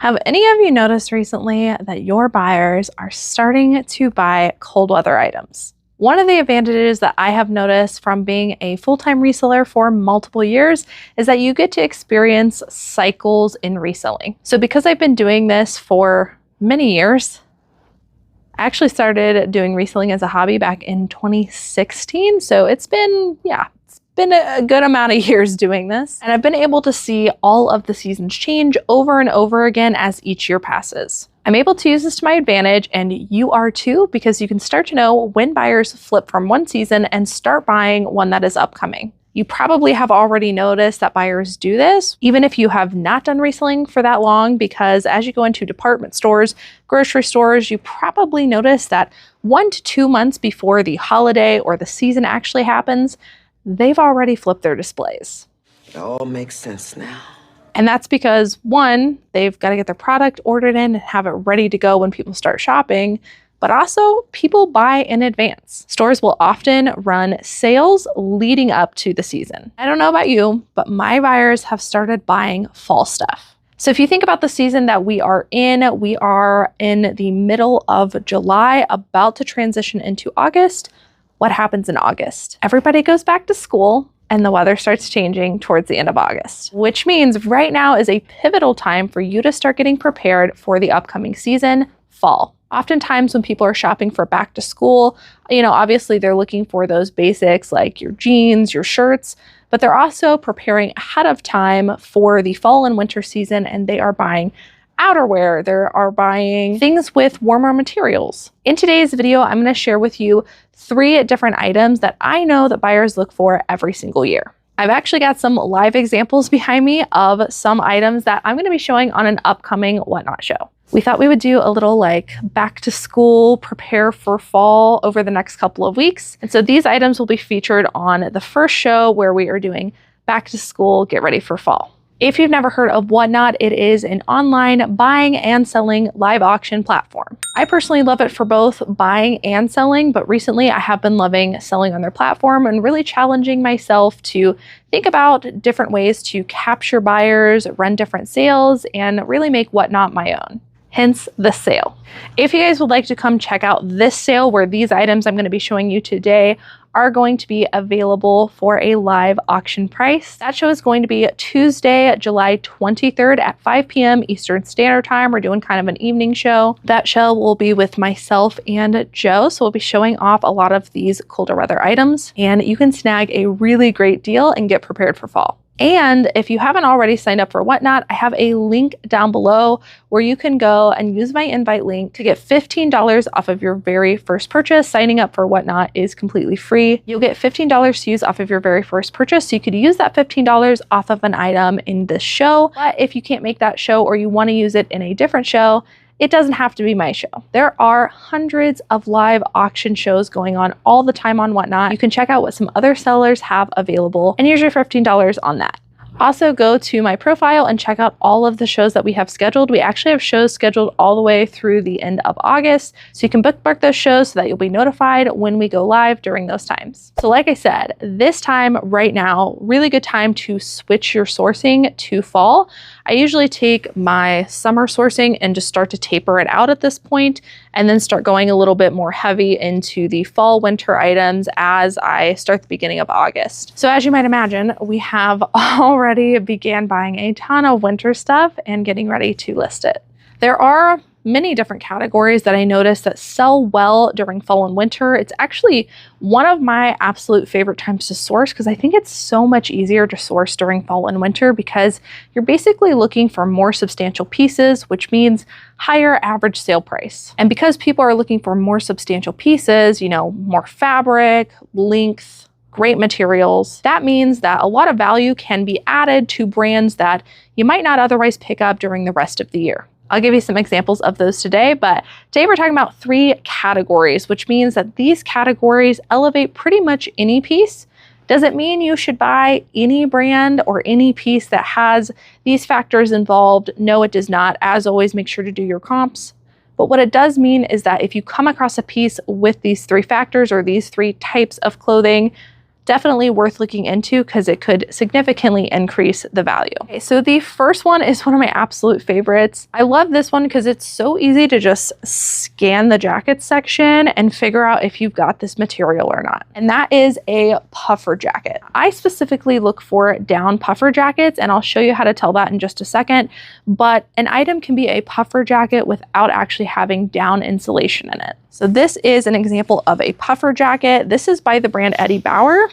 Have any of you noticed recently that your buyers are starting to buy cold weather items? One of the advantages that I have noticed from being a full-time reseller for multiple years is that you get to experience cycles in reselling. So because I've been doing this for many years, I actually started doing reselling as a hobby back in 2016. So it's been a good amount of years doing this, and I've been able to see all of the seasons change over and over again as each year passes. I'm able to use this to my advantage, and you are too, because you can start to know when buyers flip from one season and start buying one that is upcoming. You probably have already noticed that buyers do this, even if you have not done reselling for that long, because as you go into department stores, grocery stores, you probably notice that 1 to 2 months before the holiday or the season actually happens, they've already flipped their displays. It all makes sense now. And that's because, one, they've got to get their product ordered in and have it ready to go when people start shopping, but also people buy in advance. Stores will often run sales leading up to the season. I don't know about you, but my buyers have started buying fall stuff. So if you think about the season that we are in the middle of July, about to transition into August. What happens in August? Everybody goes back to school and the weather starts changing towards the end of August, which means right now is a pivotal time for you to start getting prepared for the upcoming season, fall. Oftentimes when people are shopping for back to school, obviously they're looking for those basics like your jeans, your shirts, but they're also preparing ahead of time for the fall and winter season, and they are buying outerwear, they are buying things with warmer materials. In today's video, I'm going to share with you 3 different items that I know that buyers look for every single year. I've actually got some live examples behind me of some items that I'm going to be showing on an upcoming Whatnot show. We thought we would do a little back to school, prepare for fall over the next couple of weeks. And so these items will be featured on the first show where we are doing back to school, get ready for fall. If you've never heard of Whatnot, it is an online buying and selling live auction platform. I personally love it for both buying and selling, but recently I have been loving selling on their platform and really challenging myself to think about different ways to capture buyers, run different sales, and really make Whatnot my own. Hence the sale. If you guys would like to come check out this sale where these items I'm going to be showing you today are going to be available for a live auction price. That show is going to be Tuesday, July 23rd at 5 p.m. Eastern Standard Time. We're doing kind of an evening show. That show will be with myself and Joe. So we'll be showing off a lot of these colder weather items, and you can snag a really great deal and get prepared for fall. And if you haven't already signed up for Whatnot, I have a link down below where you can go and use my invite link to get $15 off of your very first purchase. Signing up for Whatnot is completely free. You'll get $15 to use off of your very first purchase. So you could use that $15 off of an item in this show. But if you can't make that show or you want to use it in a different show, it doesn't have to be my show. There are hundreds of live auction shows going on all the time on Whatnot. You can check out what some other sellers have available and use your $15 on that. Also, go to my profile and check out all of the shows that we have scheduled. We actually have shows scheduled all the way through the end of August, so you can bookmark those shows so that you'll be notified when we go live during those times. So like I said, this time right now, really good time to switch your sourcing to fall. I usually take my summer sourcing and just start to taper it out at this point, and then start going a little bit more heavy into the fall winter items as I start the beginning of August. So as you might imagine, we have already began buying a ton of winter stuff and getting ready to list it. There are many different categories that I notice that sell well during fall and winter. It's actually one of my absolute favorite times to source because I think it's so much easier to source during fall and winter because you're basically looking for more substantial pieces, which means higher average sale price. And because people are looking for more substantial pieces, more fabric, length, great materials, that means that a lot of value can be added to brands that you might not otherwise pick up during the rest of the year. I'll give you some examples of those today, but today we're talking about 3 categories, which means that these categories elevate pretty much any piece. Does it mean you should buy any brand or any piece that has these factors involved? No, it does not. As always, make sure to do your comps. But what it does mean is that if you come across a piece with these 3 factors or these 3 types of clothing, definitely worth looking into because it could significantly increase the value. Okay, so the first one is one of my absolute favorites. I love this one because it's so easy to just scan the jacket section and figure out if you've got this material or not. And that is a puffer jacket. I specifically look for down puffer jackets, and I'll show you how to tell that in just a second. But an item can be a puffer jacket without actually having down insulation in it. So this is an example of a puffer jacket. This is by the brand Eddie Bauer.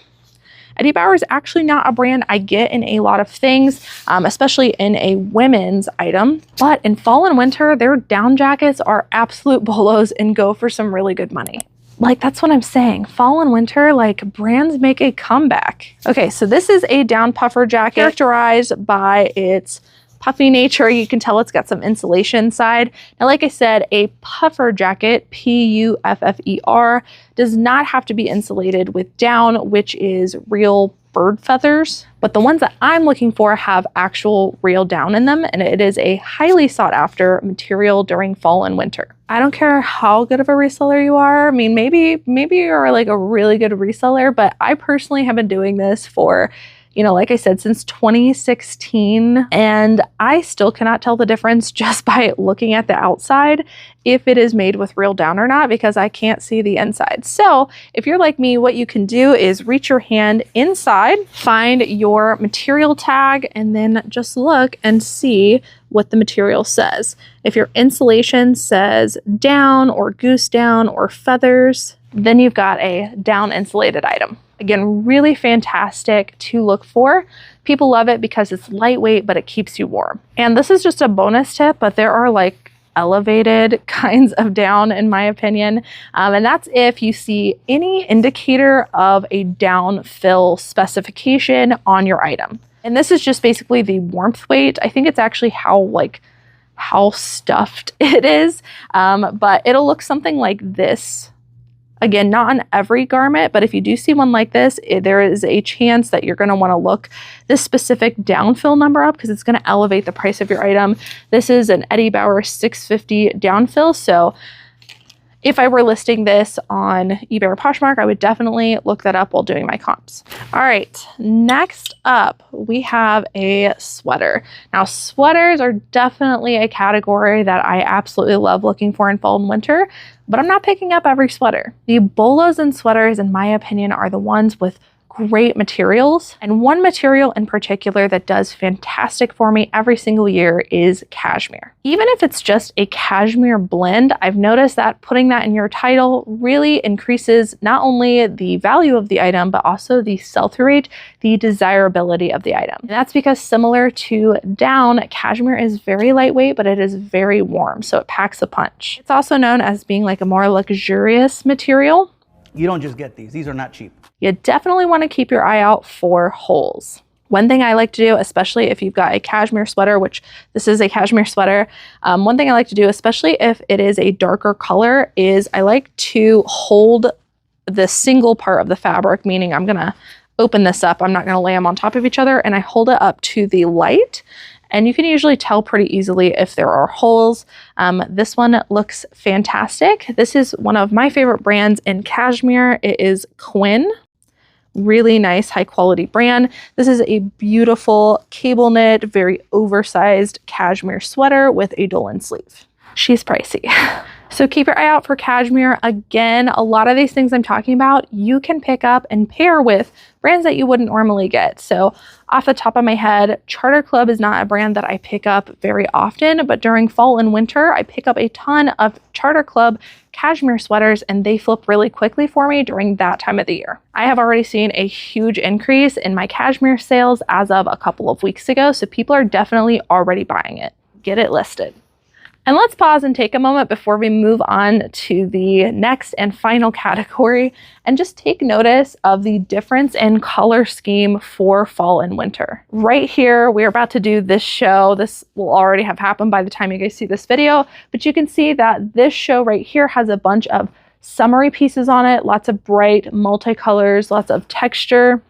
Eddie Bauer is actually not a brand I get in a lot of things, especially in a women's item. But in fall and winter, their down jackets are absolute bolos and go for some really good money. Like, that's what I'm saying. Fall and winter, like, brands make a comeback. Okay, so this is a down puffer jacket characterized by its puffy nature. You can tell it's got some insulation inside. Now, like I said, a puffer jacket, P-U-F-F-E-R, does not have to be insulated with down, which is real bird feathers. But the ones that I'm looking for have actual real down in them, and it is a highly sought after material during fall and winter. I don't care how good of a reseller you are. I mean, maybe you're like a really good reseller, but I personally have been doing this for, you know, like I said, since 2016, and I still cannot tell the difference just by looking at the outside if it is made with real down or not, because I can't see the inside. So if you're like me, what you can do is reach your hand inside, find your material tag, and then just look and see what the material says. If your insulation says down or goose down or feathers, then you've got a down insulated item. Again, really fantastic to look for. People love it because it's lightweight, but it keeps you warm. And this is just a bonus tip, but there are like elevated kinds of down, in my opinion. And that's if you see any indicator of a down fill specification on your item. And this is just basically the warmth weight. I think it's actually how stuffed it is, but it'll look something like this. Again, not on every garment, but if you do see one like this, there is a chance that you're going to want to look this specific downfill number up because it's going to elevate the price of your item. This is an Eddie Bauer 650 downfill. So if I were listing this on eBay or Poshmark, I would definitely look that up while doing my comps. All right, next up, we have a sweater. Now, sweaters are definitely a category that I absolutely love looking for in fall and winter, but I'm not picking up every sweater. The bolos and sweaters, in my opinion, are the ones with great materials. And one material in particular that does fantastic for me every single year is cashmere. Even if it's just a cashmere blend, I've noticed that putting that in your title really increases not only the value of the item, but also the sell-through rate, the desirability of the item. And that's because similar to down, cashmere is very lightweight, but it is very warm, so it packs a punch. It's also known as being like a more luxurious material. You don't just get these are not cheap. You definitely want to keep your eye out for holes. One thing I like to do, especially if you've got a cashmere sweater, which this is a cashmere sweater, one thing I like to do, especially if it is a darker color, is I like to hold the single part of the fabric, meaning I'm going to open this up. I'm not going to lay them on top of each other, and I hold it up to the light. And you can usually tell pretty easily if there are holes. This one looks fantastic. This is one of my favorite brands in cashmere. It is Quinn. Really nice, high quality brand. This is a beautiful cable knit, very oversized cashmere sweater with a Dolan sleeve. She's pricey. So keep your eye out for cashmere. Again, a lot of these things I'm talking about, you can pick up and pair with brands that you wouldn't normally get. So off the top of my head, Charter Club is not a brand that I pick up very often, but during fall and winter, I pick up a ton of Charter Club cashmere sweaters, and they flip really quickly for me during that time of the year. I have already seen a huge increase in my cashmere sales as of a couple of weeks ago, so people are definitely already buying it. Get it listed. And let's pause and take a moment before we move on to the next and final category and just take notice of the difference in color scheme for fall and winter. Right here, we're about to do this show. This will already have happened by the time you guys see this video, but you can see that this show right here has a bunch of summery pieces on it, lots of bright multicolors, lots of texture.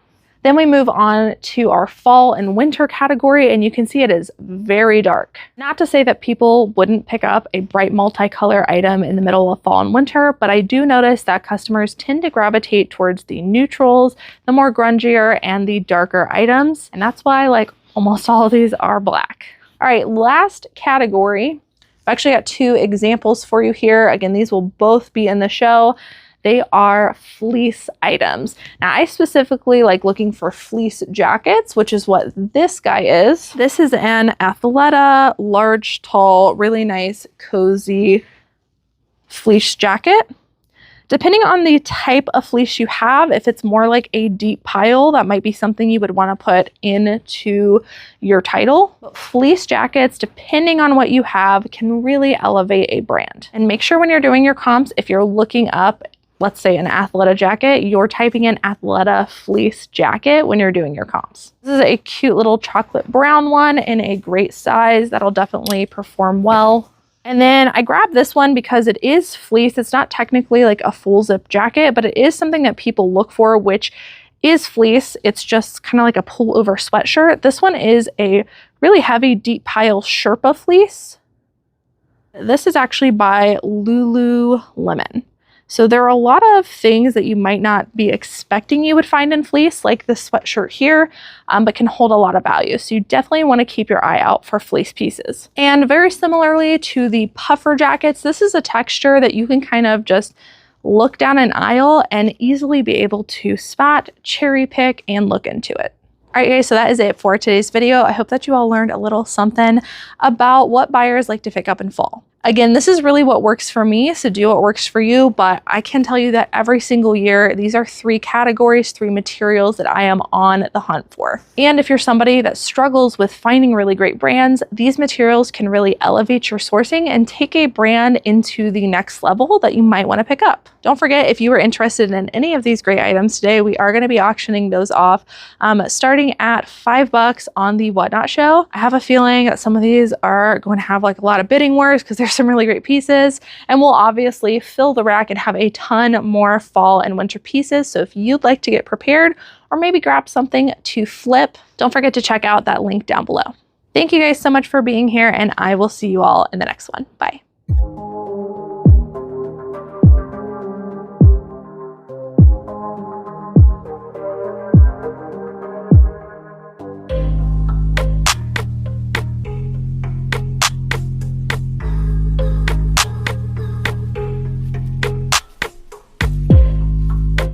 Then we move on to our fall and winter category, and you can see it is very dark. Not to say that people wouldn't pick up a bright multicolor item in the middle of fall and winter, but I do notice that customers tend to gravitate towards the neutrals, the more grungier, and the darker items. And that's why like almost all of these are black. All right, last category. I've actually got two examples for you here. Again, these will both be in the show. They are fleece items. Now, I specifically like looking for fleece jackets, which is what this guy is. This is an Athleta, large, tall, really nice, cozy fleece jacket. Depending on the type of fleece you have, if it's more like a deep pile, that might be something you would want to put into your title. But fleece jackets, depending on what you have, can really elevate a brand. And make sure when you're doing your comps, if you're looking up, let's say an Athleta jacket, you're typing in Athleta fleece jacket when you're doing your comps. This is a cute little chocolate brown one in a great size that'll definitely perform well. And then I grabbed this one because it is fleece. It's not technically like a full zip jacket, but it is something that people look for, which is fleece. It's just kind of like a pullover sweatshirt. This one is a really heavy deep pile Sherpa fleece. This is actually by Lululemon. So there are a lot of things that you might not be expecting you would find in fleece, like this sweatshirt here, but can hold a lot of value. So you definitely want to keep your eye out for fleece pieces. And very similarly to the puffer jackets, this is a texture that you can kind of just look down an aisle and easily be able to spot, cherry pick, and look into it. All right, guys, so that is it for today's video. I hope that you all learned a little something about what buyers like to pick up in fall. Again, this is really what works for me, so do what works for you, but I can tell you that every single year, these are 3 categories, 3 materials that I am on the hunt for. And if you're somebody that struggles with finding really great brands, these materials can really elevate your sourcing and take a brand into the next level that you might want to pick up. Don't forget, if you are interested in any of these great items today, we are going to be auctioning those off starting at $5 on the Whatnot show. I have a feeling that some of these are going to have like a lot of bidding wars because there's some really great pieces, and we'll obviously fill the rack and have a ton more fall and winter pieces. So if you'd like to get prepared or maybe grab something to flip, don't forget to check out that link down below. Thank you guys so much for being here, and I will see you all in the next one. Bye.